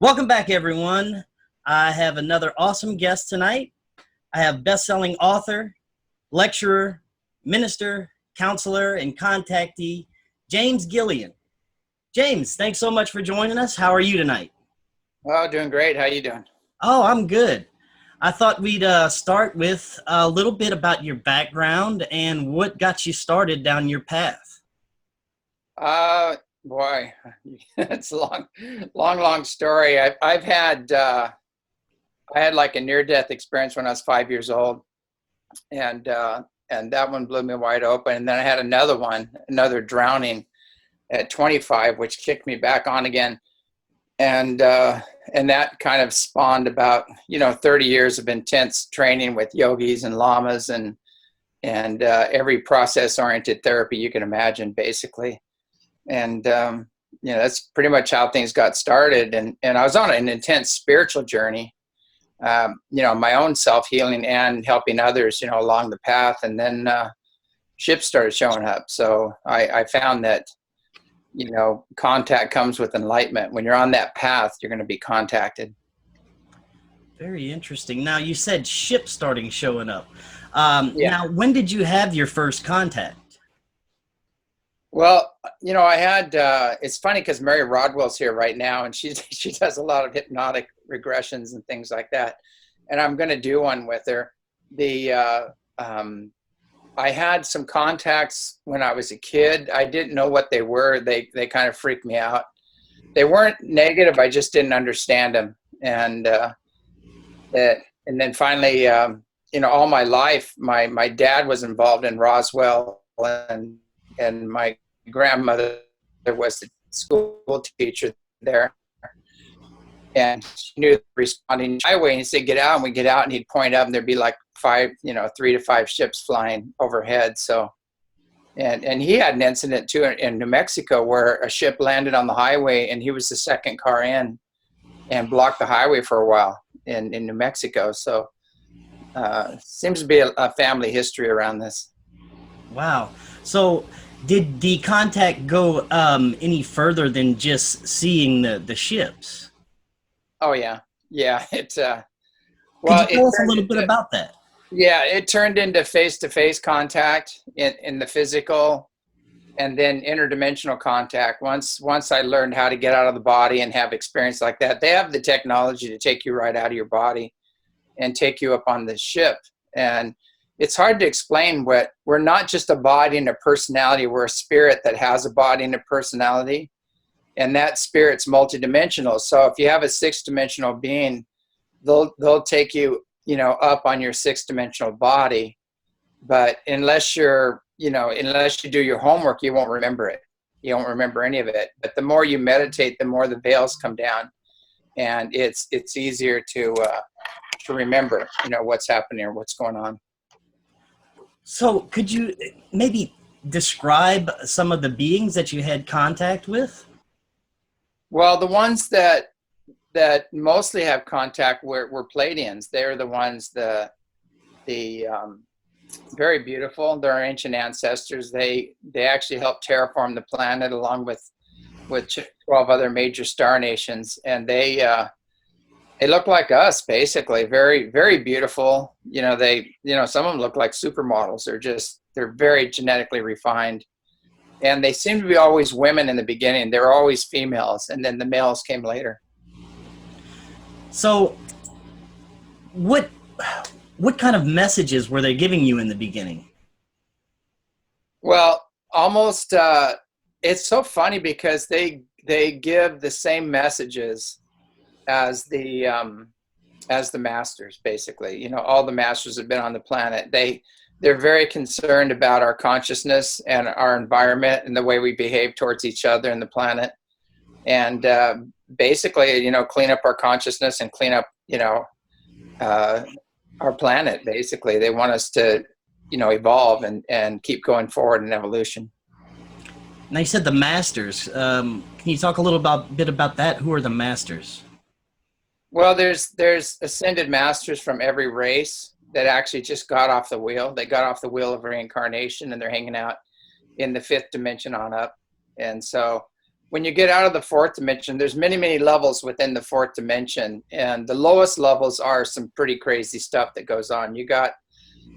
Welcome back, everyone. I have another awesome guest tonight. I have best-selling author, lecturer, minister, counselor, and contactee, James Gilliland. James, thanks so much for joining us. How are you tonight? Oh, doing great. How you doing? Oh, I'm good. I thought we'd start with a little bit about your background and what got you started down your path. Boy, it's a long story. I've had I had like a near-death experience when I was 5 years old, and that one blew me wide open. And then I had another drowning at 25, which kicked me back on again. And that kind of spawned about 30 years of intense training with yogis and lamas and every process-oriented therapy you can imagine, basically. And that's pretty much how things got started. And I was on an intense spiritual journey, my own self-healing and helping others, along the path. And then ships started showing up. So I found that contact comes with enlightenment. When you're on that path, you're going to be contacted. Very interesting. Now, you said ships starting showing up. Yeah. Now, when did you have your first contact? Well, I had, it's funny because Mary Rodwell's here right now, and she does a lot of hypnotic regressions and things like that. And I'm going to do one with her. I had some contacts when I was a kid. I didn't know what they were. They kind of freaked me out. They weren't negative. I just didn't understand them. And then finally, all my life, my dad was involved in Roswell, and my grandmother was the school teacher there. And she knew the responding highway, and he said, "Get out," and we get out, and he'd point up, and there'd be like 3 to 5 ships flying overhead. So, and he had an incident too in New Mexico where a ship landed on the highway, and he was the second car in and blocked the highway for a while in New Mexico. So, seems to be a family history around this. Wow. So did the contact go any further than just seeing the ships? Oh yeah. Could you tell us a little bit about that? Yeah, it turned into face-to-face contact in the physical, and then interdimensional contact. Once I learned how to get out of the body and have experience like that, they have the technology to take you right out of your body and take you up on the ship. And it's hard to explain. We're not just a body and a personality. We're a spirit that has a body and a personality, and that spirit's multidimensional. So if you have a 6-dimensional being, they'll take you up on your 6-dimensional body, but unless you do your homework, you won't remember it. You won't remember any of it. But the more you meditate, the more the veils come down, and it's easier to remember, what's happening or what's going on. So could you maybe describe some of the beings that you had contact with? Well, the ones that mostly have contact were Pleiadians. They're the ones, the very beautiful. They're our ancient ancestors. They actually helped terraform the planet along with 12 other major star nations, and they look like us, basically. Very, very beautiful. Some of them look like supermodels. They're very genetically refined, and they seem to be always women in the beginning. They're always females, and then the males came later. So what kind of messages were they giving you in the beginning? Well, almost, it's so funny because they give the same messages as the masters, basically. All the masters have been on the planet. They're very concerned about our consciousness and our environment and the way we behave towards each other and the planet. And basically, clean up our consciousness and clean up, our planet. Basically, they want us to, evolve and keep going forward in evolution. Now, you said the masters. Can you talk a little bit about that? Who are the masters? Well, there's ascended masters from every race that actually just got off the wheel. They got off the wheel of reincarnation, and they're hanging out in the 5th dimension on up. And so when you get out of the fourth dimension, there's many, many levels within the fourth dimension. And the lowest levels are some pretty crazy stuff that goes on. You got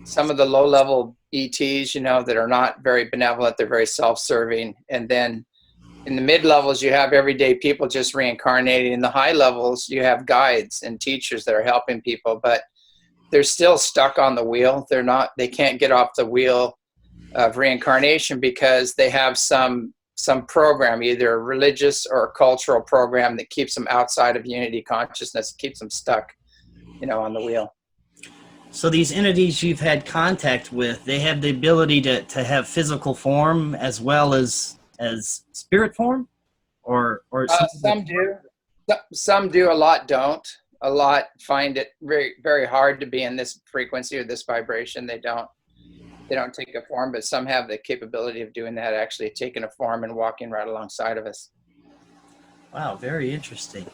some of the low level ETs, you know, that are not very benevolent. They're very self-serving. And then in the mid levels, you have everyday people just reincarnating. In the high levels, you have guides and teachers that are helping people, but they're still stuck on the wheel. They can't get off the wheel of reincarnation because they have some program, either a religious or a cultural program, that keeps them outside of unity consciousness, keeps them stuck, you know, on the wheel. So these entities you've had contact with, they have the ability to have physical form as well as spirit form, or some do. Some do. A lot don't. A lot find it very, very hard to be in this frequency or this vibration. They don't take a form, but some have the capability of doing that, actually taking a form and walking right alongside of us. Wow, very interesting.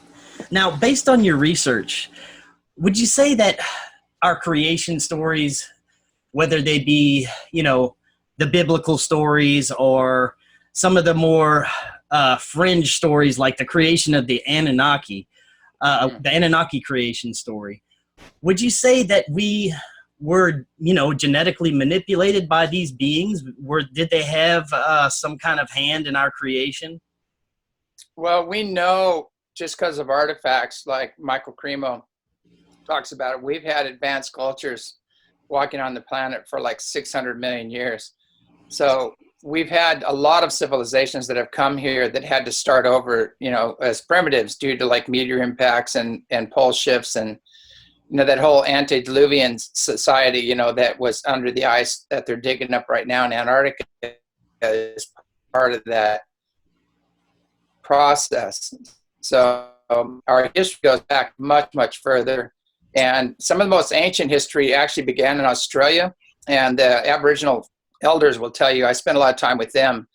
Now, based on your research, would you say that our creation stories, whether they be, you know, the biblical stories or some of the more fringe stories like the creation of the Anunnaki creation story, would you say that we were, you know, genetically manipulated by these beings? Did they have some kind of hand in our creation? Well, we know just because of artifacts like Michael Cremo talks about it. We've had advanced cultures walking on the planet for like 600 million years. So we've had a lot of civilizations that have come here that had to start over, you know, as primitives due to like meteor impacts and pole shifts, and, you know, that whole antediluvian society, you know, that was under the ice that they're digging up right now in Antarctica is part of that process. So our history goes back much, much further. And some of the most ancient history actually began in Australia. And the Aboriginal elders will tell you, I spent a lot of time with them.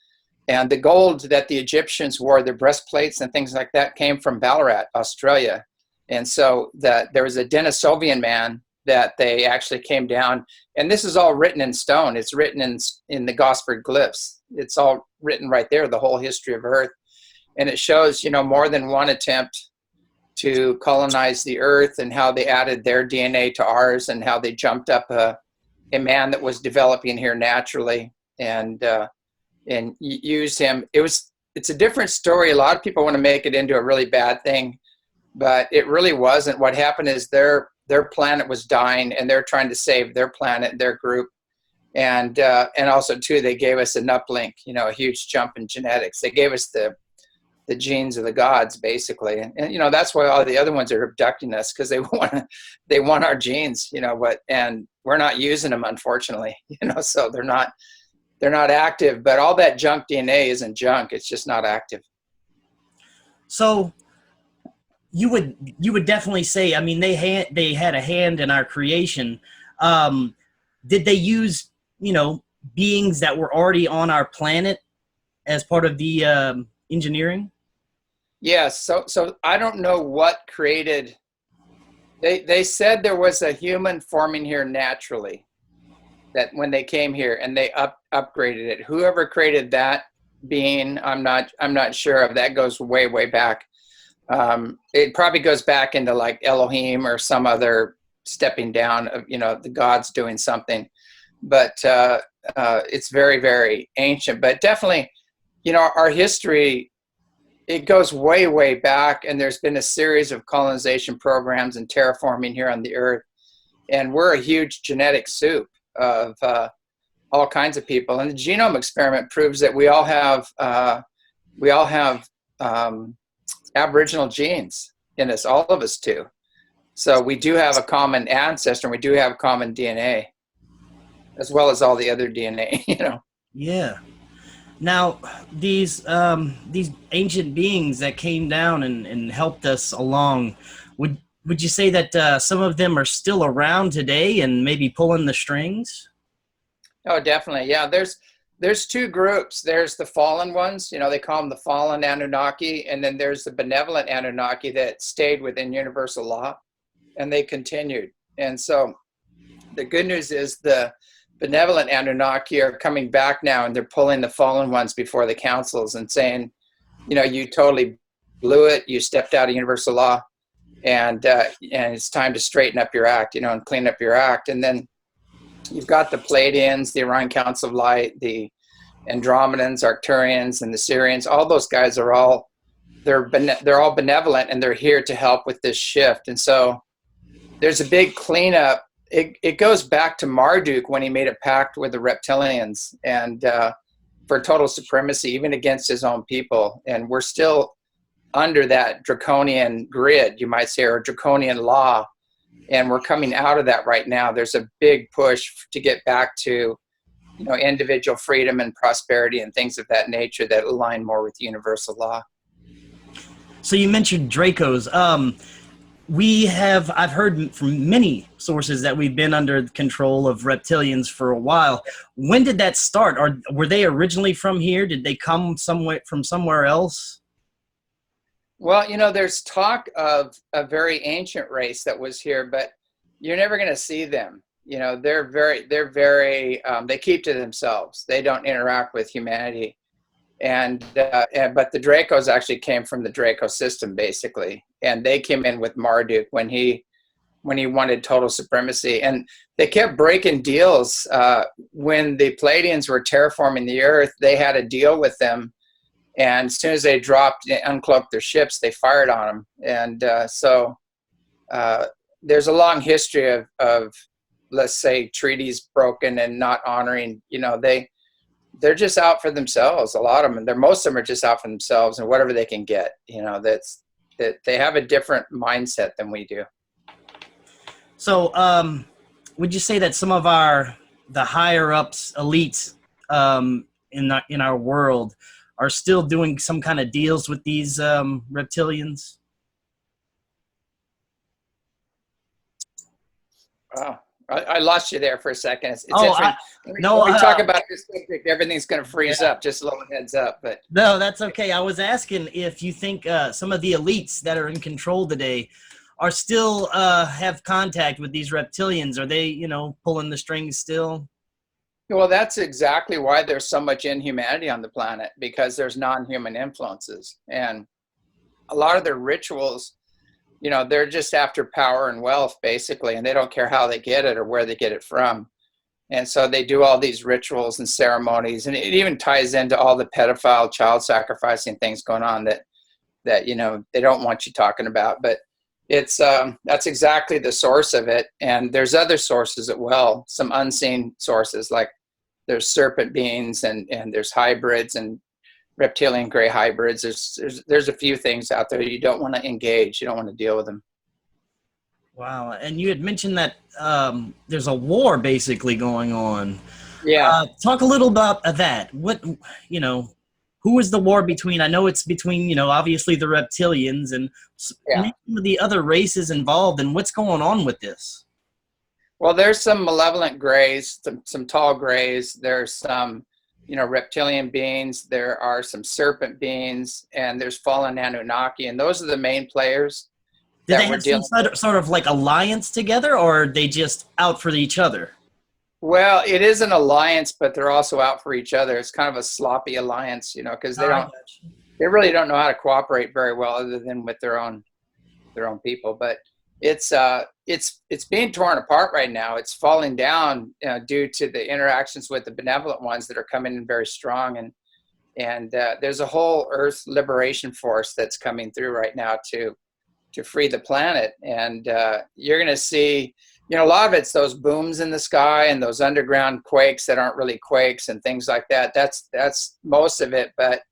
And the gold that the Egyptians wore, their breastplates and things like that, came from Ballarat, Australia. And so there was a Denisovian man that they actually came down. And this is all written in stone. It's written in the Gosford glyphs. It's all written right there, the whole history of Earth. And it shows, you know, more than one attempt to colonize the Earth and how they added their DNA to ours and how they jumped up a man that was developing here naturally and used him. It's a different story. A lot of people want to make it into a really bad thing, but it really wasn't. What happened is their planet was dying, and they're trying to save their planet, their group, and also too, they gave us an uplink, you know, a huge jump in genetics. They gave us the genes of the gods, basically, and you know, that's why all the other ones are abducting us, because they want our genes, you know, and we're not using them, unfortunately, you know, so they're not active. But all that junk DNA isn't junk; it's just not active. So you would definitely say, I mean, they had a hand in our creation. Did they use, you know, beings that were already on our planet as part of the engineering? Yes. So I don't know what created. They said there was a human forming here naturally, that when they came here, and they upgraded it. Whoever created that being, I'm not sure of. That goes way, way back. It probably goes back into like Elohim or some other stepping down of, you know, the gods doing something. But it's very, very ancient. But definitely, you know, our history, it goes way, way back, and there's been a series of colonization programs and terraforming here on the Earth. And we're a huge genetic soup of all kinds of people. And the genome experiment proves that we all have Aboriginal genes in us, all of us do. So we do have a common ancestor, and we do have common DNA, as well as all the other DNA, you know. Yeah. Now, these ancient beings that came down and helped us along, would you say that some of them are still around today and maybe pulling the strings? Oh, definitely. Yeah, there's two groups. There's the fallen ones, you know, they call them the fallen Anunnaki, and then there's the benevolent Anunnaki that stayed within universal law, and they continued. And so the good news is the benevolent Anunnaki are coming back now, and they're pulling the fallen ones before the councils and saying, you totally blew it. You stepped out of universal law, and it's time to straighten up your act, and clean up your act. And then you've got the Pleiadians, the Orion Council of Light, the Andromedans, Arcturians, and the Sirians. All those guys are all they're all benevolent, and they're here to help with this shift. And so there's a big cleanup. It goes back to Marduk when he made a pact with the reptilians and for total supremacy, even against his own people. And we're still under that draconian grid, you might say, or draconian law. And we're coming out of that right now. There's a big push to get back to, individual freedom and prosperity and things of that nature that align more with universal law. So you mentioned Dracos. I've heard from many sources that we've been under the control of reptilians for a while. When did that start? Or were they originally from here? Did they come from somewhere else? Well, there's talk of a very ancient race that was here, but you're never going to see them. They're very, they keep to themselves. They don't interact with humanity. But the Dracos actually came from the Draco system, basically. And they came in with Marduk when he wanted total supremacy. And they kept breaking deals. When the Pleiadians were terraforming the earth, they had a deal with them. And as soon as they uncloaked their ships, they fired on them. And so there's a long history of, let's say, treaties broken and not honoring. They're just out for themselves. A lot of them, most of them are just out for themselves and whatever they can get. That they have a different mindset than we do. So, would you say that some of the higher ups, elites, in our world are still doing some kind of deals with these reptilians? Wow. I lost you there for a second. It's when we talk about this subject, everything's going to freeze up. Just a little heads up. But no, that's okay. I was asking if you think some of the elites that are in control today are still have contact with these reptilians. Are they, pulling the strings still? Well, that's exactly why there's so much inhumanity on the planet, because there's non-human influences, and a lot of their rituals. They're just after power and wealth, basically, and they don't care how they get it or where they get it from. And so they do all these rituals and ceremonies, and it even ties into all the pedophile, child sacrificing things going on that they don't want you talking about. But it's that's exactly the source of it. And there's other sources as well, some unseen sources, like there's serpent beings and there's hybrids and reptilian gray hybrids. There's a few things out there you don't want to engage. You don't want to deal with them. Wow. And you had mentioned that there's a war basically going on. Yeah. Talk a little about that. What, who is the war between? I know it's between, obviously the reptilians and some of the other races involved, and what's going on with this? Well, there's some malevolent grays, some tall grays. There's some reptilian beings, there are some serpent beings, and there's fallen Anunnaki, and those are the main players. Did they have some sort of like alliance together, or are they just out for each other? Well, it is an alliance, but they're also out for each other. It's kind of a sloppy alliance, because they really don't know how to cooperate very well, other than with their own people. But it's being torn apart right now. It's falling down due to the interactions with the benevolent ones that are coming in very strong, and there's a whole Earth liberation force that's coming through right now to free the planet. And you're going to see, a lot of it's those booms in the sky and those underground quakes that aren't really quakes and things like that. That's most of it, but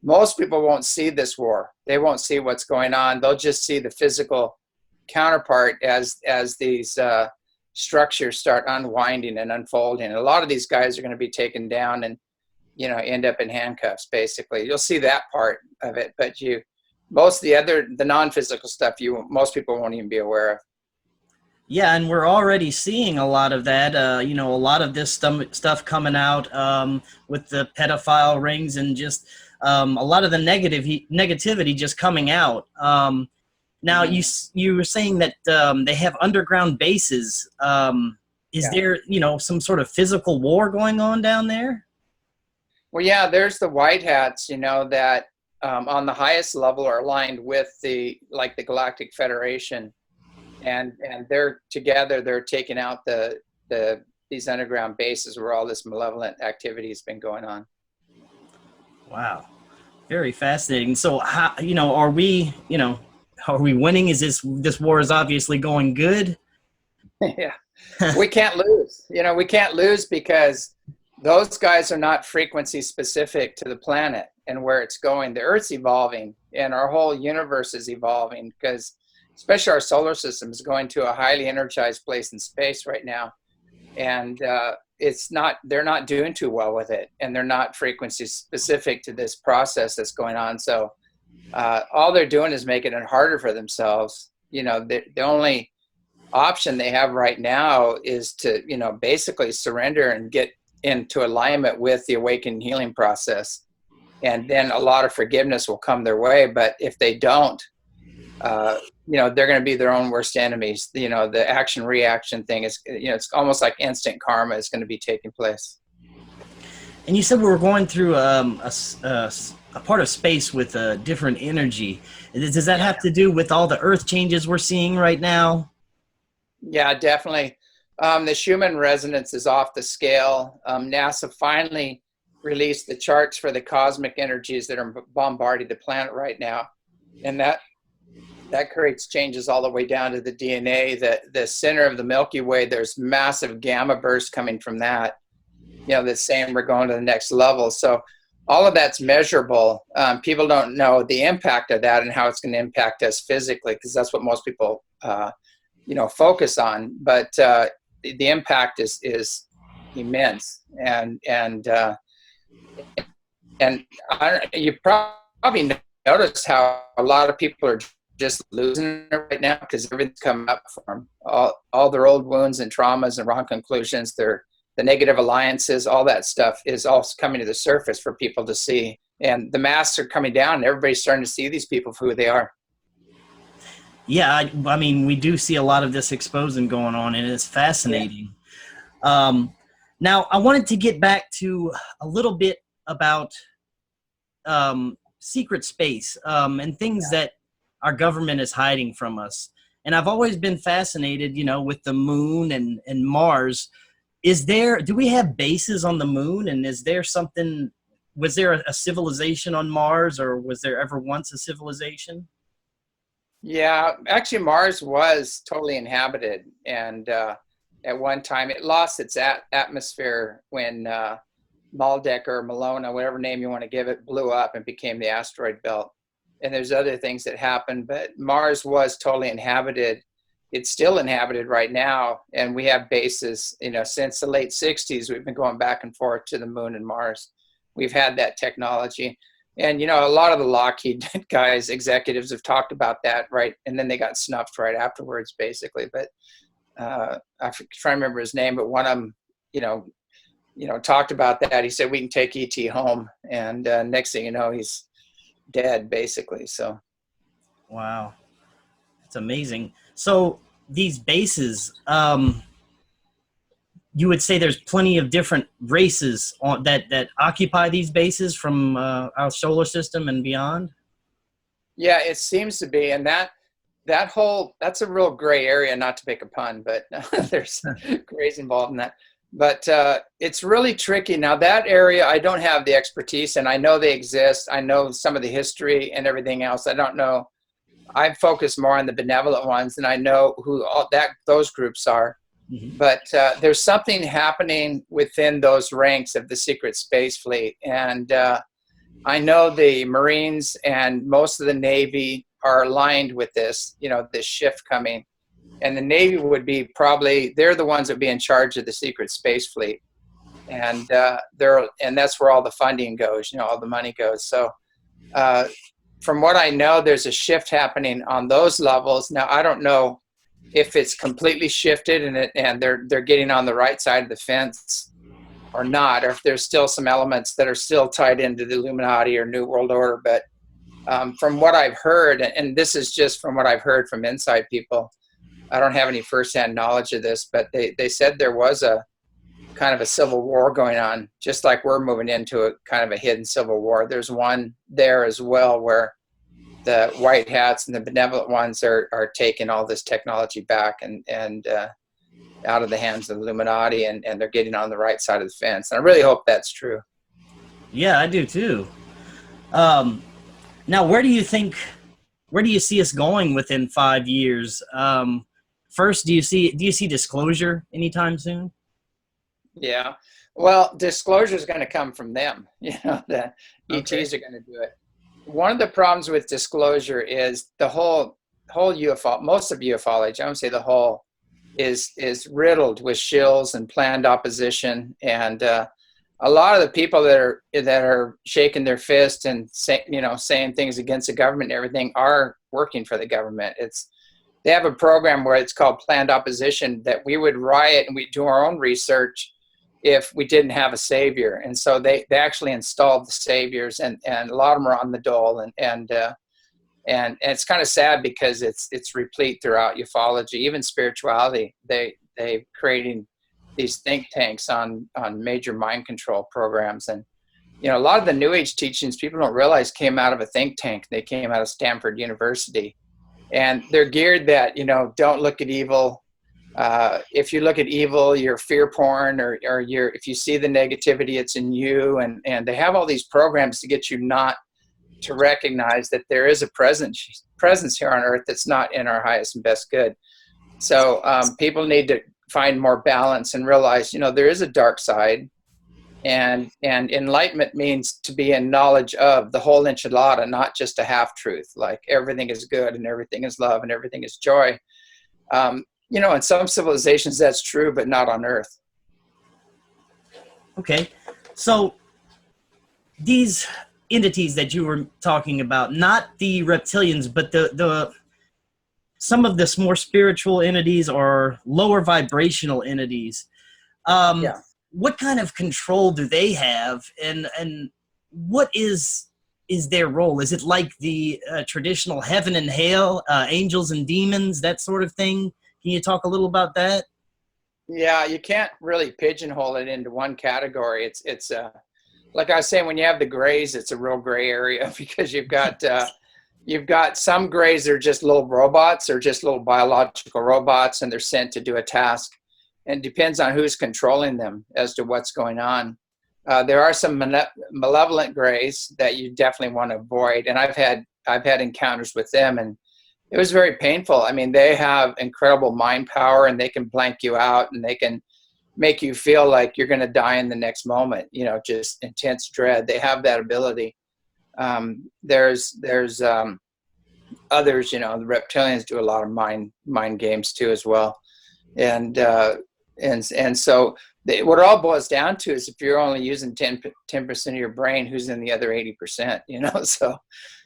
most people won't see this war. They won't see what's going on. They'll just see the physical counterpart as these structures start unwinding and unfolding. And a lot of these guys are going to be taken down and end up in handcuffs, basically. You'll see that part of it, but most of the non-physical stuff most people won't even be aware of. Yeah, and we're already seeing a lot of that. A lot of this stuff coming out with the pedophile rings and just a lot of the negativity just coming out. Now, you were saying that they have underground bases. Is there, some sort of physical war going on down there? Well, yeah, there's the white hats, that on the highest level are aligned with the Galactic Federation, and they're together. They're taking out these underground bases where all this malevolent activity has been going on. Wow, very fascinating. So, how, are we, are we winning? Is this war is obviously going good? Yeah, we can't lose. We can't lose because those guys are not frequency specific to the planet and where it's going. The Earth's evolving, and our whole universe is evolving, because especially our solar system is going to a highly energized place in space right now, and they're not doing too well with it, and they're not frequency specific to this process that's going on. So all they're doing is making it harder for themselves. The only option they have right now is to basically surrender and get into alignment with the awakening healing process, and then a lot of forgiveness will come their way. But if they don't, they're going to be their own worst enemies. The action reaction thing is, it's almost like instant karma is going to be taking place. And you said we were going through a part of space with a different energy. Does that have to do with all the Earth changes we're seeing right now? Yeah, definitely. The Schumann resonance is off the scale. NASA finally released the charts for the cosmic energies that are bombarding the planet right now, and that creates changes all the way down to the DNA. The center of the Milky Way, there's massive gamma bursts coming from that. That's saying we're going to the next level. So all of that's measurable. People don't know the impact of that and how it's going to impact us physically, because that's what most people focus on. But the impact is immense, and you probably noticed how a lot of people are just losing it right now, because everything's coming up for them. All their old wounds and traumas and wrong conclusions, the negative alliances, all that stuff is all coming to the surface for people to see. And the masks are coming down, and everybody's starting to see these people for who they are. Yeah, I mean, we do see a lot of this exposing going on, and it's fascinating. Yeah. Now, I wanted to get back to a little bit about secret space and things that our government is hiding from us. And I've always been fascinated, with the moon and Mars. Do we have bases on the moon? And was there a civilization on Mars, or was there ever once a civilization? Yeah, actually Mars was totally inhabited, and at one time it lost its atmosphere when Maldek or Malona, whatever name you want to give it, blew up and became the asteroid belt. And there's other things that happened, but Mars was totally inhabited. It's still inhabited right now, and we have bases, since the late 60s. We've been going back and forth to the moon and Mars. We've had that technology. And, a lot of the Lockheed guys, executives, have talked about that, right? And then they got snuffed right afterwards, basically. But I try to remember his name, but one of them, talked about that. He said, we can take ET home. And next thing you know, he's dead, basically. So. Wow. It's amazing. So these bases, you would say there's plenty of different races that occupy these bases from our solar system and beyond? Yeah, it seems to be. And that's a real gray area, not to make a pun, but there's grays involved in that. But it's really tricky. Now, that area, I don't have the expertise, and I know they exist. I know some of the history and everything else. I don't know. I focus more on the benevolent ones, and I know who those groups are. Mm-hmm. But there's something happening within those ranks of the secret space fleet. And I know the Marines and most of the Navy are aligned with this, this shift coming. And the Navy would be they're the ones that would be in charge of the secret space fleet. And that's where all the funding goes, all the money goes. So from what I know, there's a shift happening on those levels. Now, I don't know if it's completely shifted and they're getting on the right side of the fence or not, or if there's still some elements that are still tied into the Illuminati or New World Order. But from what I've heard, and this is just from what I've heard from inside people, I don't have any firsthand knowledge of this, but they said there was a kind of a civil war going on, just like we're moving into a kind of a hidden civil war. There's one there as well where the white hats and the benevolent ones are taking all this technology back and out of the hands of the Illuminati, and they're getting on the right side of the fence. And I really hope that's true. Yeah, I do too. Now, where do you see us going within 5 years? First, do you see disclosure anytime soon? Yeah. Well, disclosure is going to come from them. You know, the ETs are going to do it. One of the problems with disclosure is the whole UFO, most of ufology, I would say the whole, is riddled with shills and planned opposition, and a lot of the people that are shaking their fist and saying things against the government and everything are working for the government. They have a program where it's called planned opposition, that we would riot and we do our own research if we didn't have a savior. And so they actually installed the saviors, and a lot of them are on the dole, and it's kind of sad because it's replete throughout ufology, even spirituality. They creating these think tanks on major mind control programs. And a lot of the New Age teachings, people don't realize, came out of a think tank. They came out of Stanford University, and they're geared that don't look at evil. If you look at evil, you're fear porn, or if you see the negativity, it's in you. And they have all these programs to get you not to recognize that there is a presence here on Earth that's not in our highest and best good. So people need to find more balance and realize, there is a dark side, and enlightenment means to be in knowledge of the whole enchilada, not just a half truth, like everything is good and everything is love and everything is joy. In some civilizations that's true, but not on Earth. Okay, so these entities that you were talking about, not the reptilians, but the some of the more spiritual entities or lower vibrational entities. What kind of control do they have, and what is their role? Is it like the traditional heaven and hell, angels and demons, that sort of thing? Can you talk a little about that? Yeah, you can't really pigeonhole it into one category. It's like I was saying, when you have the grays, it's a real gray area, because you've got some grays that are just little robots, or just little biological robots, and they're sent to do a task. And it depends on who's controlling them as to what's going on. There are some malevolent grays that you definitely want to avoid, and I've had encounters with them, and it was very painful. I mean, they have incredible mind power, and they can blank you out, and they can make you feel like you're going to die in the next moment. Just intense dread. They have that ability. There's others. The reptilians do a lot of mind games too as well, and so what it all boils down to is, if you're only using 10% of your brain, who's in the other 80%? So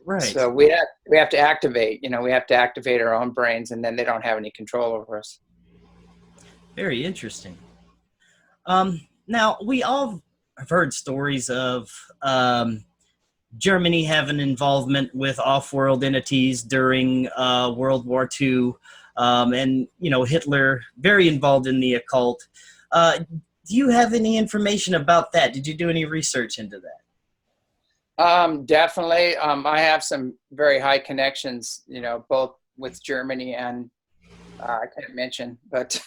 Right. So we have to activate. We have to activate our own brains, and then they don't have any control over us. Very interesting. Now, we all have heard stories of Germany having involvement with off-world entities during World War II, and Hitler very involved in the occult. Do you have any information about that? Did you do any research into that? Definitely. I have some very high connections, both with Germany and I can't mention, but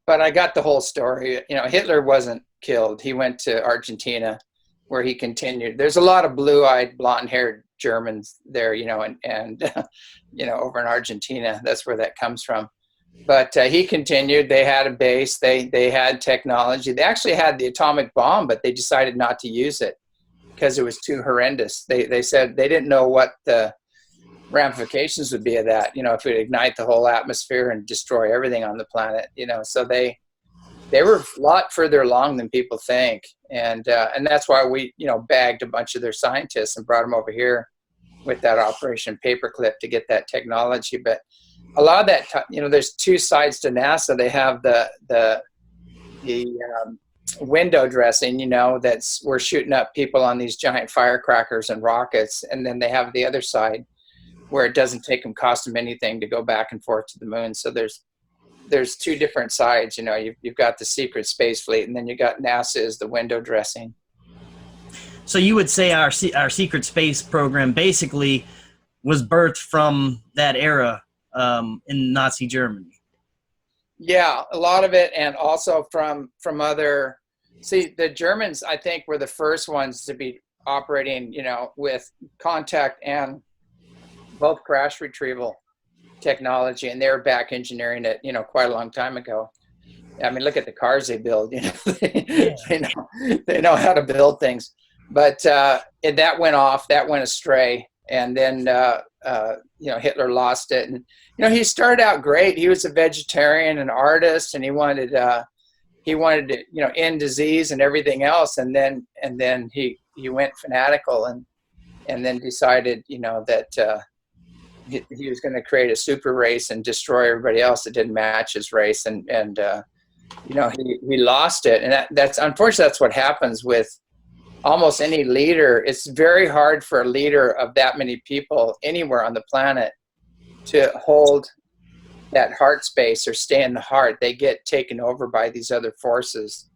but I got the whole story. Hitler wasn't killed. He went to Argentina, where he continued. There's a lot of blue-eyed, blonde-haired Germans there, and over in Argentina. That's where that comes from. But he continued. They had a base. They had technology. They actually had the atomic bomb, but they decided not to use it because it was too horrendous. They said they didn't know what the ramifications would be of that, if it would ignite the whole atmosphere and destroy everything on the planet, so they were a lot further along than people think. And that's why we, bagged a bunch of their scientists and brought them over here with that Operation Paperclip to get that technology. But a lot of that, there's two sides to NASA. They have the window dressing, we're shooting up people on these giant firecrackers and rockets. And then they have the other side, where it doesn't cost them anything to go back and forth to the moon. So there's there's two different sides. You've got the secret space fleet, and then you got NASA as the window dressing. So you would say our secret space program basically was birthed from that era in Nazi Germany. Yeah, a lot of it, and also from other. See, the Germans, I think, were the first ones to be operating, with contact and both crash retrieval technology, and they were back engineering it, quite a long time ago. I mean, look at the cars they build. They know how to build things. But that went off, that went astray, and then Hitler lost it. And he started out great. He was a vegetarian, an artist, and he wanted to end disease and everything else. And then he went fanatical and then decided that he was going to create a super race and destroy everybody else that didn't match his race. And he lost it. And that's unfortunately, that's what happens with almost any leader. It's very hard for a leader of that many people anywhere on the planet to hold that heart space or stay in the heart. They get taken over by these other forces,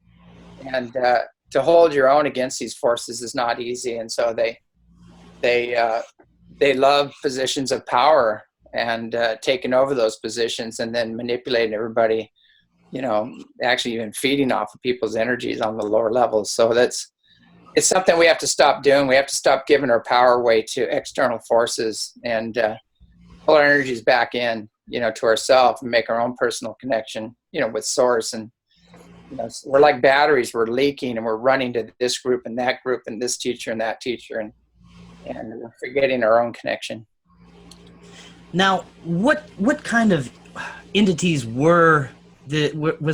and to hold your own against these forces is not easy. And so they love positions of power and taking over those positions and then manipulating everybody, actually even feeding off of people's energies on the lower levels. So it's something we have to stop doing. We have to stop giving our power away to external forces and pull our energies back in, to ourselves and make our own personal connection, with source. And, we're like batteries. We're leaking and we're running to this group and that group and this teacher and that teacher. And we're forgetting our own connection. Now, what kind of entities was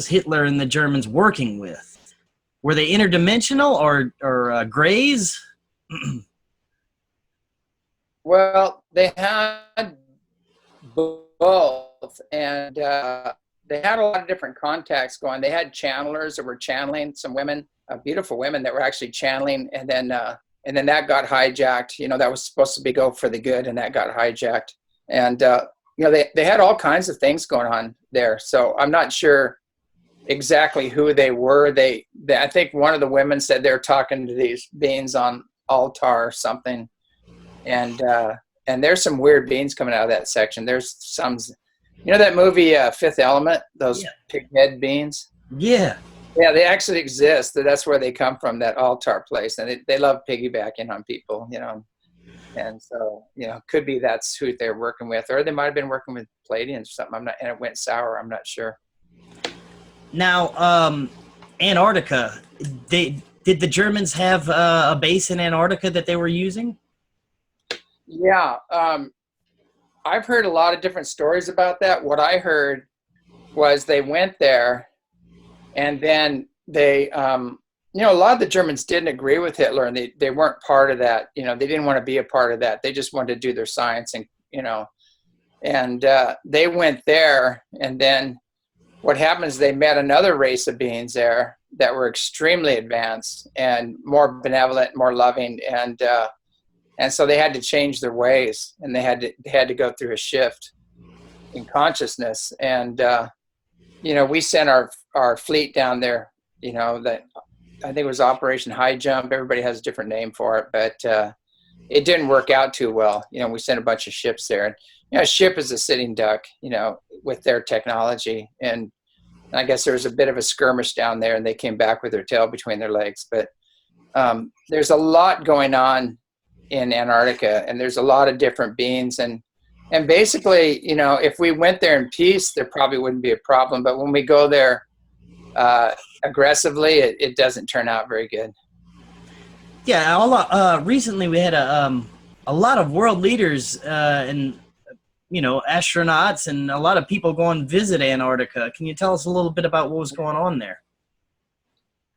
Hitler and the Germans working with? Were they interdimensional or grays? Well, they had both, and they had a lot of different contacts going. They had channelers that were channeling some women, beautiful women that were actually channeling, and then that got hijacked. That was supposed to go for the good, and that got hijacked. And they had all kinds of things going on there. So I'm not sure exactly who they were. I think one of the women said they're talking to these beings on altar or something, and there's some weird beings coming out of that section. There's some, that movie Fifth Element, those pig head beings. Yeah, they actually exist. That's where they come from, that altar place, and they love piggybacking on people, and so could be that's who they're working with, or they might have been working with Palladians or something. And it went sour. I'm not sure. Now, Antarctica, did the Germans have a base in Antarctica that they were using? Yeah, I've heard a lot of different stories about that. What I heard was they went there, and then they, a lot of the Germans didn't agree with Hitler, and they weren't part of that. They didn't want to be a part of that. They just wanted to do their science, and they went there, and then what happens, they met another race of beings there that were extremely advanced and more benevolent, more loving, and so they had to change their ways, and they had to go through a shift in consciousness. And we sent our fleet down there. That I think it was Operation High Jump. Everybody has a different name for it, but it didn't work out too well. We sent a bunch of ships there, and a ship is a sitting duck, with their technology. And I guess there was a bit of a skirmish down there, and they came back with their tail between their legs. But there's a lot going on in Antarctica, and there's a lot of different beings. And basically, if we went there in peace, there probably wouldn't be a problem. But when we go there aggressively, it doesn't turn out very good. Yeah, recently we had a lot of world leaders and astronauts and a lot of people going to visit Antarctica. Can you tell us a little bit about what was going on there?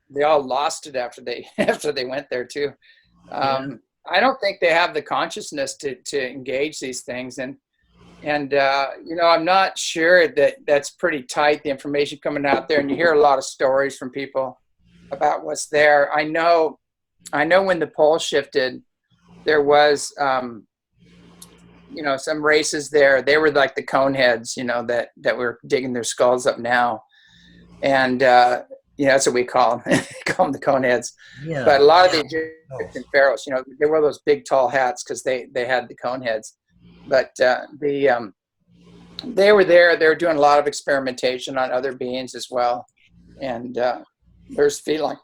They all lost it after they went there too. I don't think they have the consciousness to engage these things, and I'm not sure that's pretty tight, the information coming out there, and you hear a lot of stories from people about what's there. I know when the pole shifted, there was some races there, they were like the cone heads, that were digging their skulls up now. And, that's what we call them. Call them the cone heads. Yeah. But a lot of the Egyptian pharaohs, they wore those big tall hats because they had the cone heads. But they were there. They were doing a lot of experimentation on other beings as well. And there's feline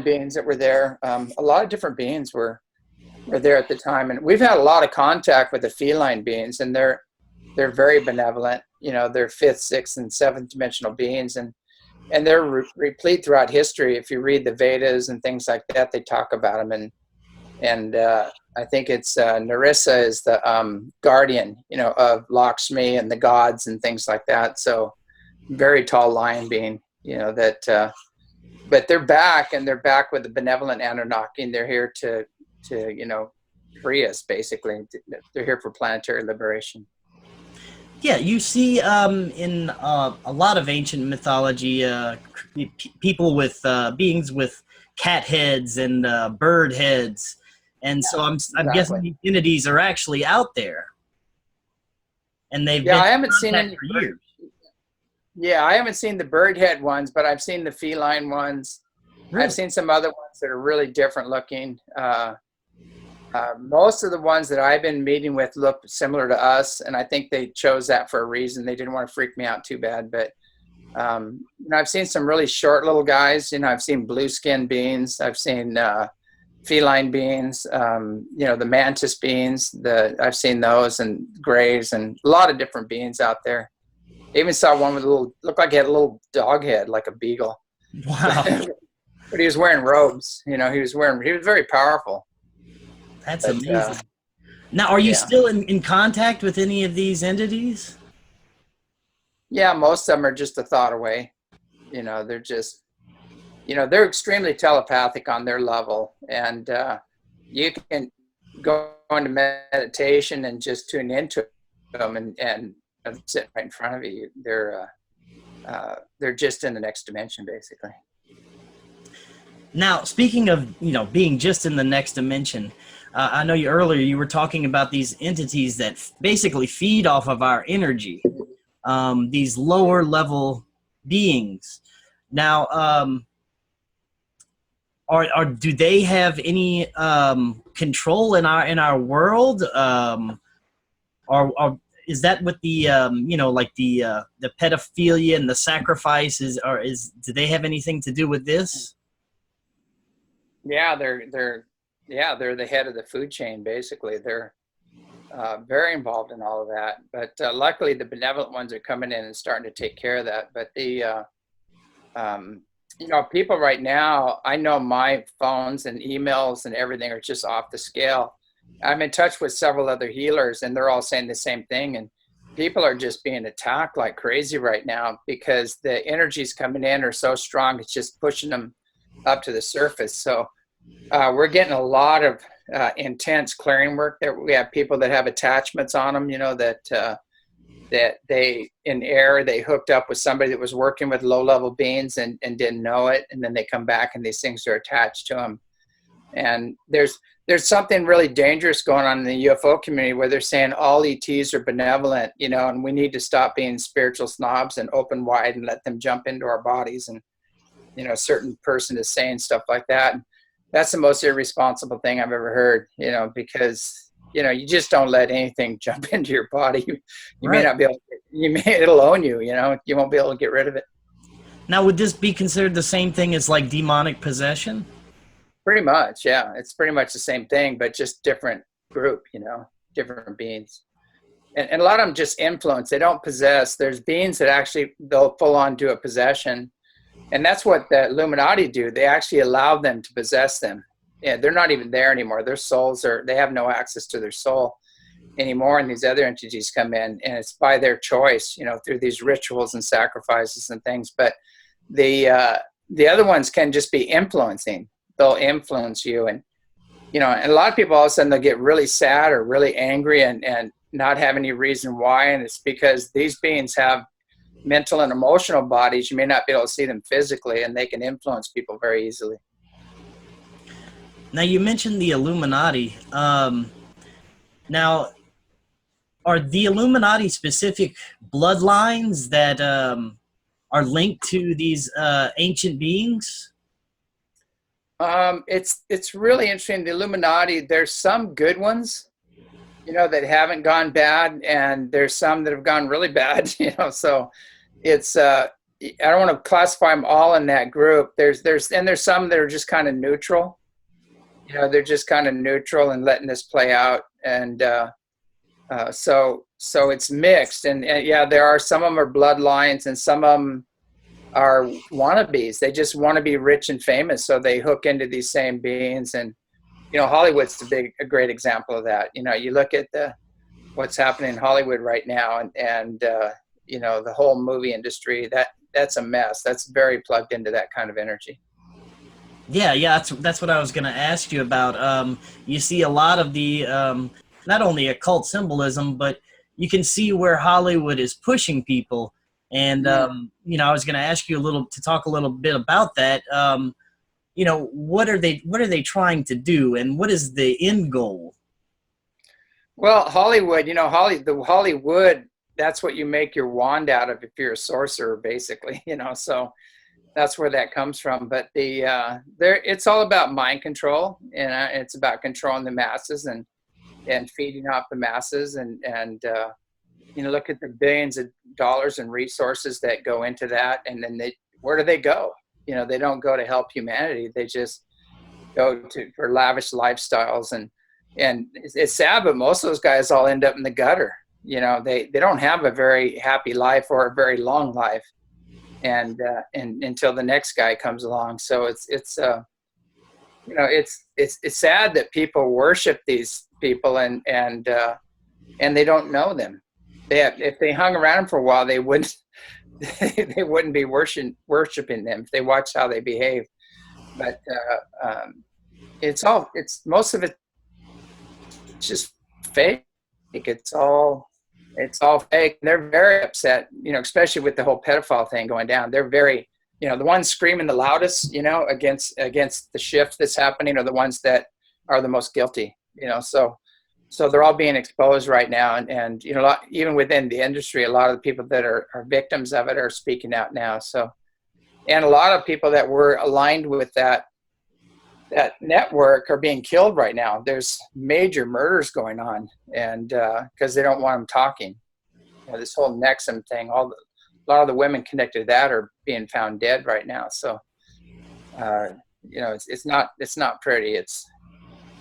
beings that were there. A lot of different beings were there at the time. And we've had a lot of contact with the feline beings, and they're very benevolent. They're fifth, sixth, and seventh dimensional beings. And they're replete throughout history. If you read the Vedas and things like that, they talk about them. And I think it's Narissa is the guardian, of Lakshmi and the gods and things like that. So very tall lion being, but they're back, and they're back with the benevolent Anunnaki, and they're here to free us, basically. They're here for planetary liberation. Yeah, you see in a lot of ancient mythology, people with beings with cat heads and bird heads, and so I'm Exactly. guessing these entities are actually out there, and they've Yeah, been I haven't seen contact any for years. Yeah, I haven't seen the bird head ones, but I've seen the feline ones. Really? I've seen some other ones that are really different looking. Most of the ones that I've been meeting with look similar to us, and I think they chose that for a reason. They didn't want to freak me out too bad. But I've seen some really short little guys. I've seen blue skin beings. I've seen feline beings. The mantis beings. I've seen those, and grays, and a lot of different beings out there. I even saw one with looked like he had a little dog head, like a beagle. Wow. But he was wearing robes. He was very powerful. That's amazing. Now, are you still in contact with any of these entities? Yeah, most of them are just a thought away. They're just, they're extremely telepathic on their level. And you can go into meditation and just tune into them and sit right in front of you. They're just in the next dimension, basically. Now, speaking of, being just in the next dimension, I know earlier you were talking about these entities that basically feed off of our energy, these lower level beings. Now, do they have any control in our world, or is that what the like the pedophilia and the sacrifices, do they have anything to do with this? Yeah, they're the head of the food chain, basically. They're very involved in all of that. But luckily, the benevolent ones are coming in and starting to take care of that. But the people right now, I know my phones and emails and everything are just off the scale. I'm in touch with several other healers, and they're all saying the same thing. And people are just being attacked like crazy right now because the energies coming in are so strong. It's just pushing them up to the surface. So we're getting a lot of intense clearing work. There we have people that have attachments on them, that they in air, they hooked up with somebody that was working with low level beings and didn't know it, and then they come back and these things are attached to them. And there's something really dangerous going on in the UFO community where they're saying all ETs are benevolent, and we need to stop being spiritual snobs and open wide and let them jump into our bodies. And a certain person is saying stuff like that. And that's the most irresponsible thing I've ever heard, because, you just don't let anything jump into your body. You Right. may not be able to, it'll own you, you won't be able to get rid of it. Now, would this be considered the same thing as like demonic possession? Pretty much, yeah. It's pretty much the same thing, but just different group, different beings. And a lot of them just influence. They don't possess. There's beings that actually, they'll full on do a possession. And that's what the Illuminati do. They actually allow them to possess them. Yeah, they're not even there anymore. Their souls they have no access to their soul anymore. And these other entities come in, and it's by their choice, through these rituals and sacrifices and things. But the other ones can just be influencing. They'll influence you. And, and a lot of people all of a sudden they'll get really sad or really angry and not have any reason why. And it's because these beings have mental and emotional bodies. You may not be able to see them physically, and they can influence people very easily. Now, you mentioned the Illuminati. Now, are the Illuminati specific bloodlines that are linked to these ancient beings? It's really interesting. The Illuminati, there's some good ones, that haven't gone bad, and there's some that have gone really bad, so it's I don't want to classify them all in that group. There's some that are just kind of neutral. They're just kind of neutral and letting this play out, and so it's mixed, and yeah, there are some of them are bloodlines, and some of them are wannabes. They just want to be rich and famous, so they hook into these same beings. And Hollywood's a great example of that. You look at what's happening in Hollywood right now, and the whole movie industry. That's a mess. That's very plugged into that kind of energy. Yeah, that's what I was going to ask you about. You see a lot of the not only occult symbolism, but you can see where Hollywood is pushing people. And I was going to ask you talk a little bit about that. What are they trying to do, and what is the end goal? Well, Hollywood, Hollywood, that's what you make your wand out of if you're a sorcerer, basically. So that's where that comes from. But it's all about mind control, and it's about controlling the masses and feeding off the masses, and look at the billions of dollars and resources that go into that, and then where do they go? They don't go to help humanity. They just go for lavish lifestyles, and it's sad, but most of those guys all end up in the gutter. They don't have a very happy life or a very long life, and until the next guy comes along. So it's sad that people worship these people, and they don't know them. If they hung around them for a while, they wouldn't be worshiping them if they watch how they behave. But most of it just fake. It's all fake. They're very upset, especially with the whole pedophile thing going down. They're very, the ones screaming the loudest, against the shift that's happening are the ones that are the most guilty, so they're all being exposed right now. And even within the industry, a lot of the people that are victims of it are speaking out now. So, and a lot of people that were aligned with that network are being killed right now. There's major murders going on, and because they don't want them talking. This whole Nexum thing, a lot of the women connected to that are being found dead right now. So, it's not pretty. It's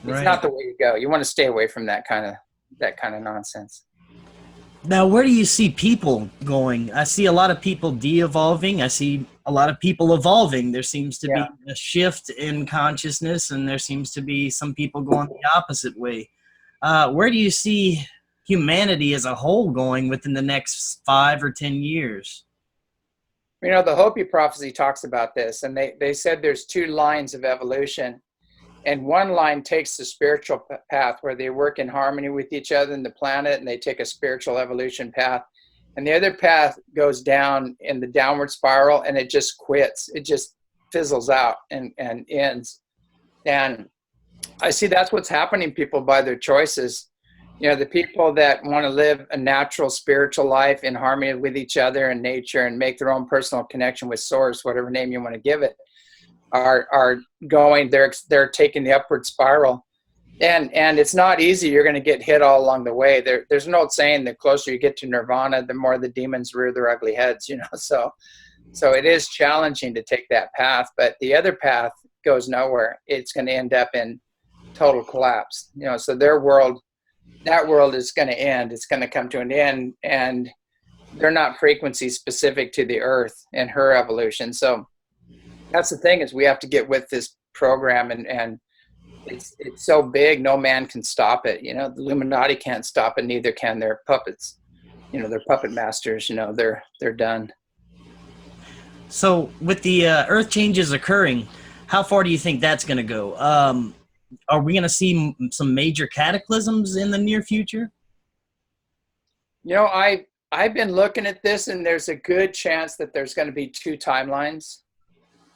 Right. not the way to go. You want to stay away from that kind of nonsense. Now, where do you see people going? I see a lot of people de-evolving. I see a lot of people evolving. There seems to be a shift in consciousness, and there seems to be some people going the opposite way. Where do you see humanity as a whole going within the next 5 or 10 years? The Hopi prophecy talks about this, and they said there's 2 lines of evolution. And one line takes the spiritual path where they work in harmony with each other and the planet, and they take a spiritual evolution path. And the other path goes down in the downward spiral, and it just quits. It just fizzles out and ends. And I see that's what's happening to people by their choices. The people that want to live a natural spiritual life in harmony with each other and nature and make their own personal connection with source, whatever name you want to give it, are going, they're taking the upward spiral, and it's not easy. You're going to get hit all along the way. There's an old saying, the closer you get to nirvana, the more the demons rear their ugly heads, so it is challenging to take that path, but the other path goes nowhere. It's going to end up in total collapse, so that world is going to end. It's going to come to an end, and they're not frequencies specific to the earth and her evolution. So that's the thing, is we have to get with this program, and it's so big, no man can stop it. The Illuminati can't stop it, neither can their puppets. They're puppet masters. They're done. So with the Earth changes occurring, how far do you think that's going to go? Are we going to see some major cataclysms in the near future? I've been looking at this, and there's a good chance that there's going to be 2 timelines.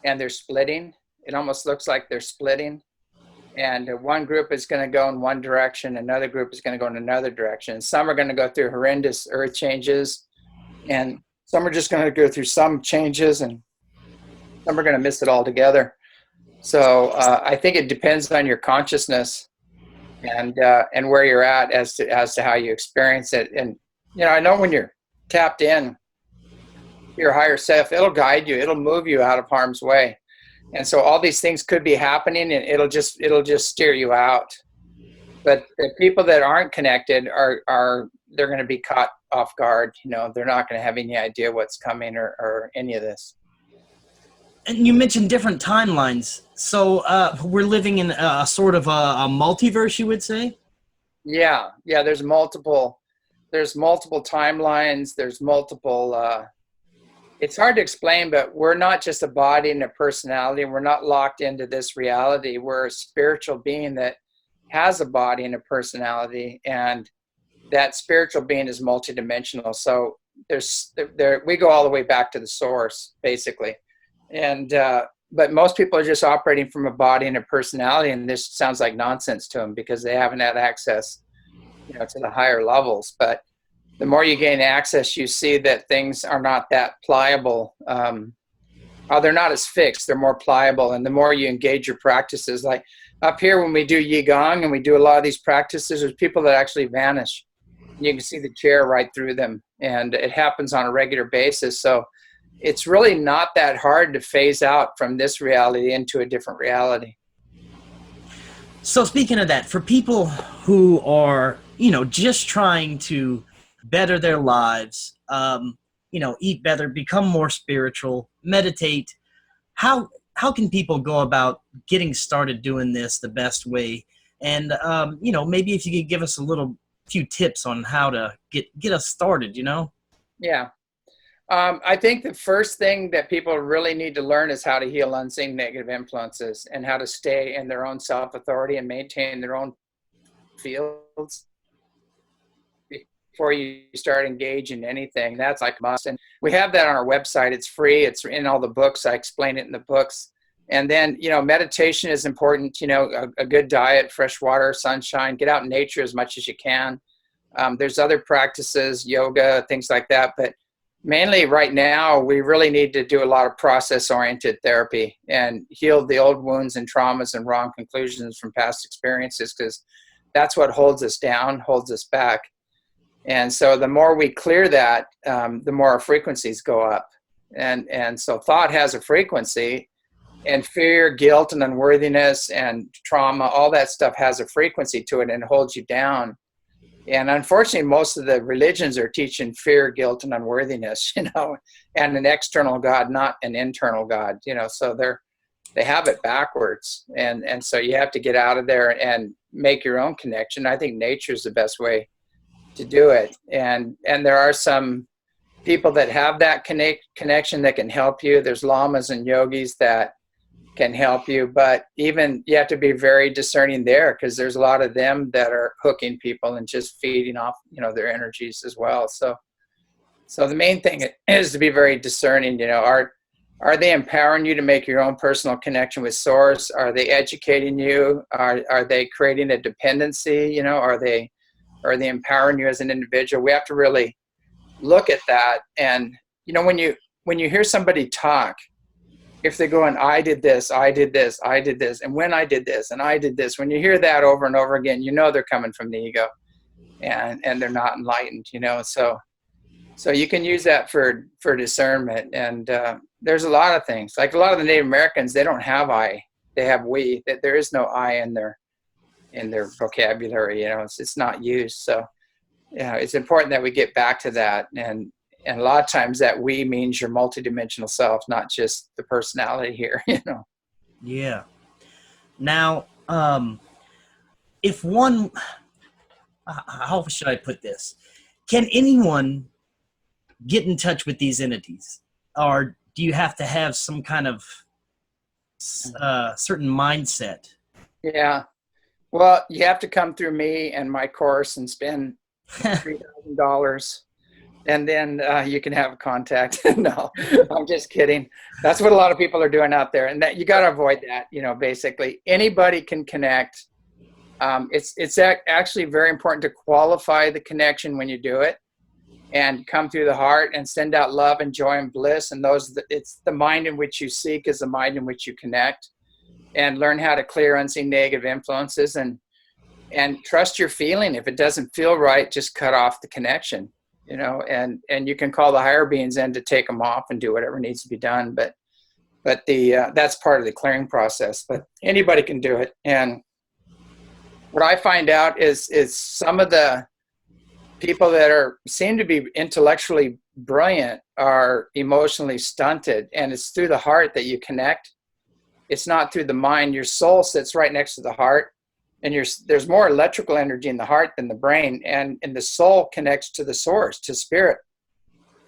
And they're splitting. It almost looks like they're splitting. And one group is going to go in one direction, another group is going to go in another direction. Some are going to go through horrendous earth changes, and some are just going to go through some changes, and some are going to miss it altogether. So I think it depends on your consciousness and where you're at as to how you experience it. And I know when you're tapped in your higher self, it'll guide you, it'll move you out of harm's way. And so all these things could be happening, and it'll just steer you out. But the people that aren't connected they're going to be caught off guard. They're not going to have any idea what's coming or any of this. And you mentioned different timelines. So we're living in a sort of a multiverse, you would say? Yeah. There's multiple timelines. There's multiple. It's hard to explain, but we're not just a body and a personality. We're not locked into this reality. We're a spiritual being that has a body and a personality, and that spiritual being is multidimensional. So we go all the way back to the source, basically. And but most people are just operating from a body and a personality, and this sounds like nonsense to them because they haven't had access, to the higher levels. But the more you gain access, you see that things are not that pliable. They're not as fixed. They're more pliable. And the more you engage your practices, like up here when we do Qigong and we do a lot of these practices, there's people that actually vanish. You can see the chair right through them. And it happens on a regular basis. So it's really not that hard to phase out from this reality into a different reality. So speaking of that, for people who are, just trying to better their lives, eat better, become more spiritual, meditate, how can people go about getting started doing this the best way? And, maybe if you could give us few tips on how to get us started, Yeah. I think the first thing that people really need to learn is how to heal unseen negative influences and how to stay in their own self-authority and maintain their own fields before you start engaging in anything. That's like a must. And we have that on our website. It's free. It's in all the books. I explain it in the books. And then, meditation is important, a good diet, fresh water, sunshine, get out in nature as much as you can. There's other practices, yoga, things like that. But mainly right now, we really need to do a lot of process-oriented therapy and heal the old wounds and traumas and wrong conclusions from past experiences, because that's what holds us down, holds us back. And so the more we clear that, the more our frequencies go up. And so thought has a frequency, and fear, guilt, and unworthiness and trauma, all that stuff has a frequency to it and holds you down. And unfortunately, most of the religions are teaching fear, guilt, and unworthiness, and an external God, not an internal God, so they have it backwards. And so you have to get out of there and make your own connection. I think nature is the best way to do it. And there are some people that have that connection that can help you. There's lamas and yogis that can help you, but even you have to be very discerning there, because there's a lot of them that are hooking people and just feeding off their energies as well. So the main thing is to be very discerning. Are they empowering you to make your own personal connection with source? Are they educating you? Are they creating a dependency? Are they empowering you as an individual? We have to really look at that. And when you hear somebody talk, if they're going, I did this, I did this, I did this, and when I did this, and I did this, when you hear that over and over again, they're coming from the ego, and they're not enlightened, So you can use that for discernment. And there's a lot of things. Like a lot of the Native Americans, they don't have I, they have we. That there is no I in their vocabulary. It's not used. So it's important that we get back to that. And a lot of times that we means your multidimensional self, not just the personality here, Yeah. Now, if one, how should I put this? Can anyone get in touch with these entities? Or do you have to have some kind of certain mindset? Yeah. Well, you have to come through me and my course and spend $3,000. and then you can have contact. No, I'm just kidding. That's what a lot of people are doing out there, and that you got to avoid that. Basically anybody can connect. It's actually very important to qualify the connection when you do it, and come through the heart and send out love and joy and bliss. And it's the mind in which you seek is the mind in which you connect, and learn how to clear unseen negative influences, and trust your feeling. If it doesn't feel right, just cut off the connection, and you can call the higher beings in to take them off and do whatever needs to be done. But that's part of the clearing process, but anybody can do it. And what I find out is some of the people that seem to be intellectually brilliant are emotionally stunted, and it's through the heart that you connect. It's not through the mind. Your soul sits right next to the heart, and there's more electrical energy in the heart than the brain, and the soul connects to the source, to spirit,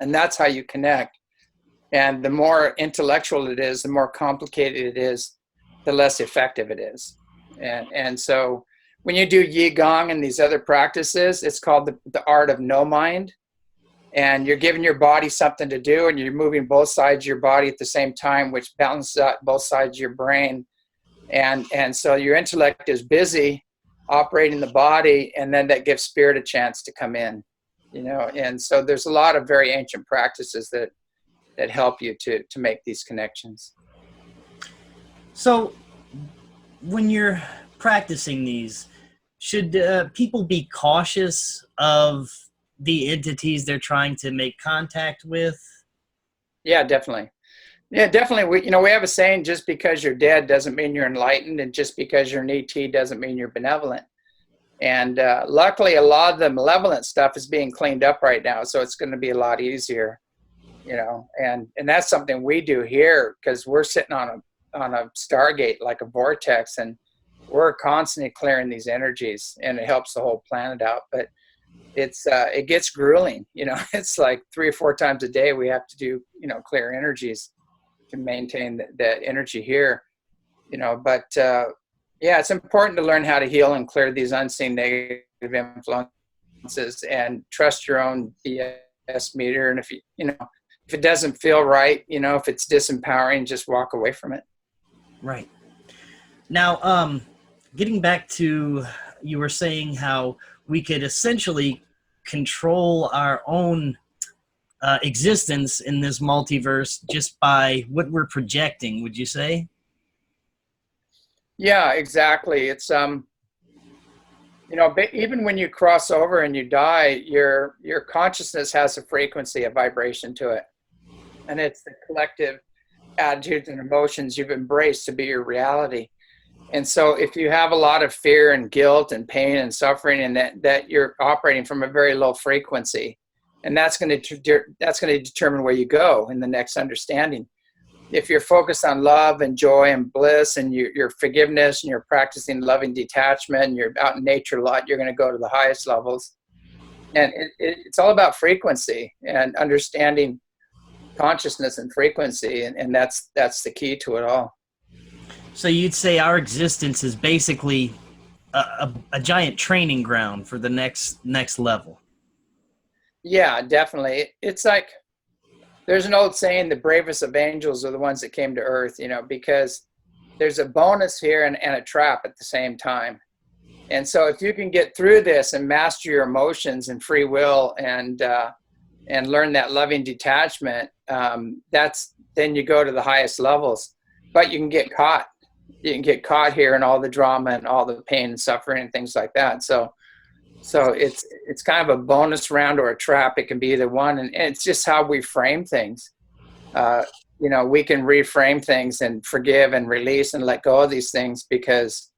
and that's how you connect. And the more intellectual it is, the more complicated it is, the less effective it is. And so when you do Qigong and these other practices, it's called the art of no mind. And you're giving your body something to do, and you're moving both sides of your body at the same time, which balances out both sides of your brain. And so your intellect is busy operating the body, and then that gives spirit a chance to come in, And so there's a lot of very ancient practices that help you to make these connections. So when you're practicing these, should people be cautious of the entities they're trying to make contact with? Yeah, definitely. Yeah, definitely. We have a saying, just because you're dead doesn't mean you're enlightened, and just because you're an ET doesn't mean you're benevolent. And luckily, a lot of the malevolent stuff is being cleaned up right now, so it's going to be a lot easier, And that's something we do here, because we're sitting on a stargate, like a vortex, and we're constantly clearing these energies, and it helps the whole planet out. But it gets grueling, It's like 3 or 4 times a day we have to do, clear energies to maintain that energy here, But yeah, it's important to learn how to heal and clear these unseen negative influences, and trust your own BS meter. And if if it doesn't feel right, if it's disempowering, just walk away from it. Right. Now, getting back to, you were saying how we could essentially control our own existence in this multiverse just by what we're projecting, would you say? Yeah, exactly. It's even when you cross over and you die, your consciousness has a frequency, a vibration to it, and it's the collective attitudes and emotions you've embraced to be your reality. And so if you have a lot of fear and guilt and pain and suffering, and that you're operating from a very low frequency, and that's going to determine where you go in the next understanding. If you're focused on love and joy and bliss, and your forgiveness, and you're practicing loving detachment, and you're out in nature a lot, you're going to go to the highest levels. And it's all about frequency and understanding consciousness and frequency, and that's the key to it all. So you'd say our existence is basically a giant training ground for the next level. Yeah, definitely. It's like, there's an old saying, the bravest of angels are the ones that came to earth, because there's a bonus here and a trap at the same time. And so if you can get through this and master your emotions and free will, and learn that loving detachment, then you go to the highest levels. But you can get caught. You can get caught here in all the drama and all the pain and suffering and things like that. So it's kind of a bonus round or a trap. It can be either one, and it's just how we frame things. We can reframe things and forgive and release and let go of these things, because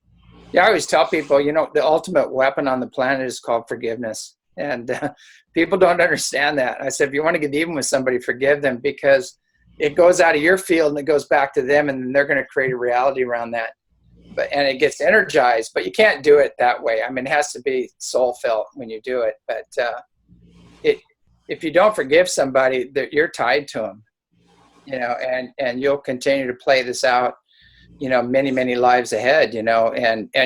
I always tell people, the ultimate weapon on the planet is called forgiveness. And people don't understand that. I said, if you want to get even with somebody, forgive them, because it goes out of your field and it goes back to them, and they're going to create a reality around that. And it gets energized, but you can't do it that way. I mean, it has to be soul felt when you do it. But if you don't forgive somebody, that you're tied to them, and you'll continue to play this out, many, many lives ahead,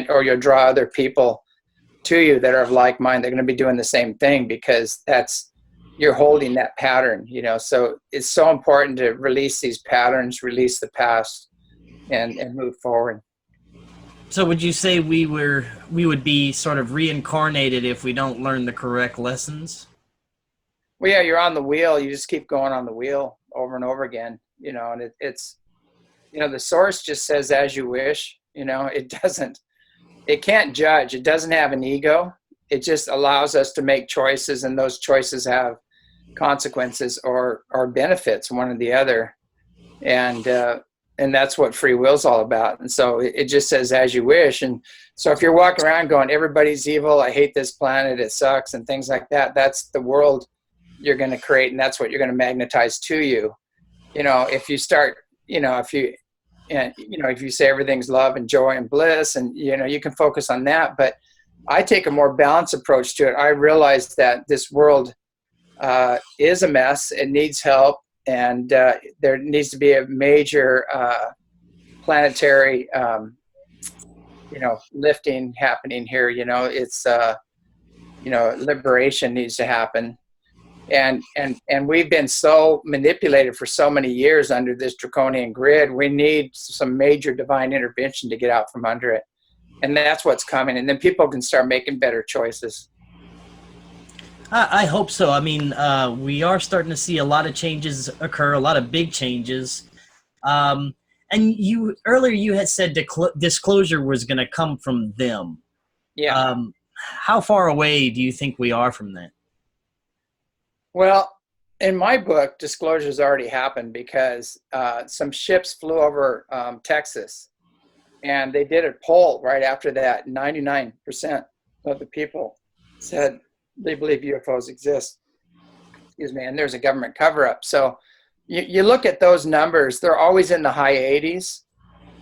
or you'll draw other people to you that are of like mind. They're going to be doing the same thing, because that's you're holding that pattern, so it's so important to release these patterns, release the past, and move forward. So would you say we would be sort of reincarnated if we don't learn the correct lessons? Well, yeah, you're on the wheel. You just keep going on the wheel over and over again, and it's, the source just says, as you wish, it can't judge. It doesn't have an ego. It just allows us to make choices, and those choices have consequences or benefits, one or the other. And that's what free will is all about. And so it just says, as you wish. And so if you're walking around going, everybody's evil, I hate this planet, it sucks, and things like that, that's the world you're going to create, and that's what you're going to magnetize to you. If you start, if you say everything's love and joy and bliss, and you can focus on that. But I take a more balanced approach to it. I realize that this world is a mess. It needs help, and there needs to be a major planetary lifting happening here. It's liberation needs to happen. And we've been so manipulated for so many years under this draconian grid. We need some major divine intervention to get out from under it. And that's what's coming. And then people can start making better choices. I hope so. I mean, we are starting to see a lot of changes occur, a lot of big changes. And earlier you had said disclosure was going to come from them. Yeah. How far away do you think we are from that? Well, in my book, disclosure's already happened, because some ships flew over Texas, and they did a poll right after that. 99% of the people said they believe UFOs exist. Excuse me. And there's a government cover-up. So you look at those numbers, they're always in the high 80s.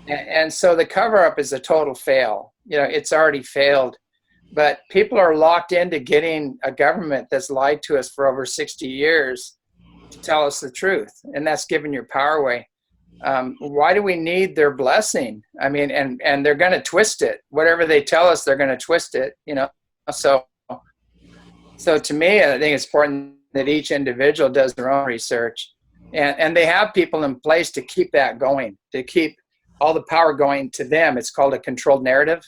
And so the cover-up is a total fail. It's already failed. But people are locked into getting a government that's lied to us for over 60 years to tell us the truth. And that's giving your power away. Why do we need their blessing? I mean, and they're going to twist it. Whatever they tell us, they're going to twist it, So to me, I think it's important that each individual does their own research. And they have people in place to keep that going, to keep all the power going to them. It's called a controlled narrative.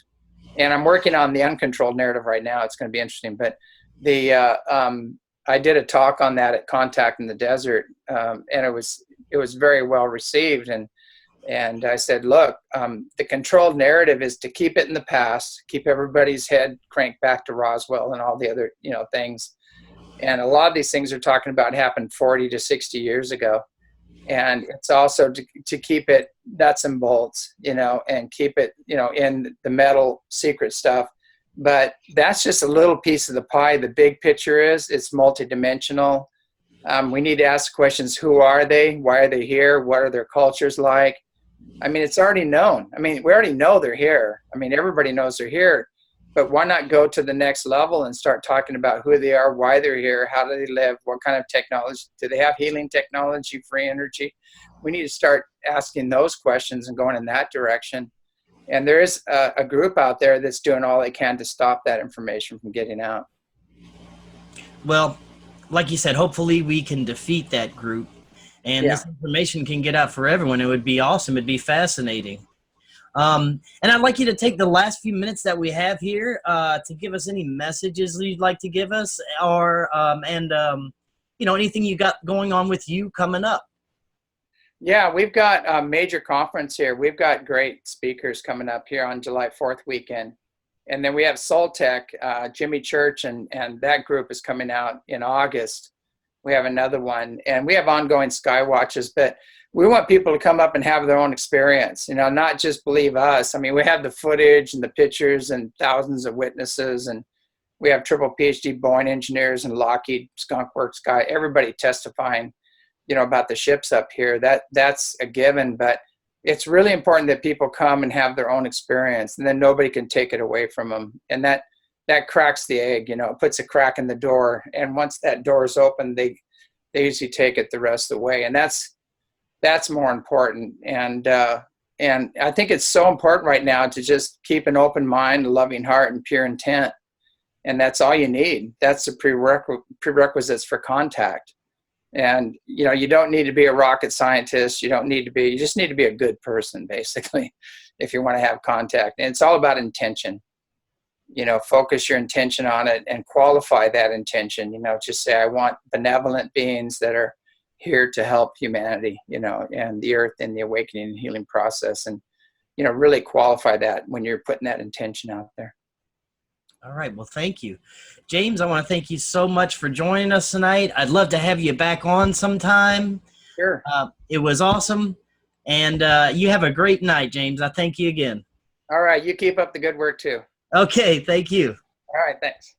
And I'm working on the uncontrolled narrative right now. It's going to be interesting. But I did a talk on that at Contact in the Desert, and it was very well received. And I said, look, the controlled narrative is to keep it in the past, keep everybody's head cranked back to Roswell and all the other things. And a lot of these things are talking about happened 40 to 60 years ago. And it's also to keep it nuts and bolts, and keep it, in the metal secret stuff. But that's just a little piece of the pie. The big picture is it's multidimensional. We need to ask questions. Who are they? Why are they here? What are their cultures like? I mean, it's already known. I mean, we already know they're here. I mean, everybody knows they're here. But why not go to the next level and start talking about who they are, why they're here, how do they live, what kind of technology, do they have healing technology, free energy? We need to start asking those questions and going in that direction. And there is a group out there that's doing all they can to stop that information from getting out. Well, like you said, hopefully we can defeat that group, and this information can get out for everyone. It would be awesome. It'd be fascinating. And I'd like you to take the last few minutes that we have here to give us any messages you'd like to give us, or anything you got going on with you coming up. Yeah, we've got a major conference here. We've got great speakers coming up here on July 4th weekend. And then we have Soul Tech, Jimmy Church, and that group is coming out in August. We have another one, and we have ongoing sky watches, but we want people to come up and have their own experience, not just believe us. I mean, we have the footage and the pictures and thousands of witnesses, and we have triple PhD Boeing engineers and Lockheed, Skunk Works guy, everybody testifying, about the ships up here. That's a given, but it's really important that people come and have their own experience, and then nobody can take it away from them. And that cracks the egg, it puts a crack in the door. And once that door is open, they usually take it the rest of the way. And that's more important. And I think it's so important right now to just keep an open mind, a loving heart, and pure intent. And that's all you need. That's the prerequisites for contact. And, you know, you don't need to be a rocket scientist. You just need to be a good person, basically, if you want to have contact. And it's all about intention. You know, focus your intention on it and qualify that intention. You know, just say, I want benevolent beings that are here to help humanity, you know, and the earth in the awakening and healing process. And, you know, really qualify that when you're putting that intention out there. All right. Well, thank you. James, I want to thank you so much for joining us tonight. I'd love to have you back on sometime. Sure. It was awesome. And you have a great night, James. I thank you again. All right. You keep up the good work too. Okay. Thank you. All right. Thanks.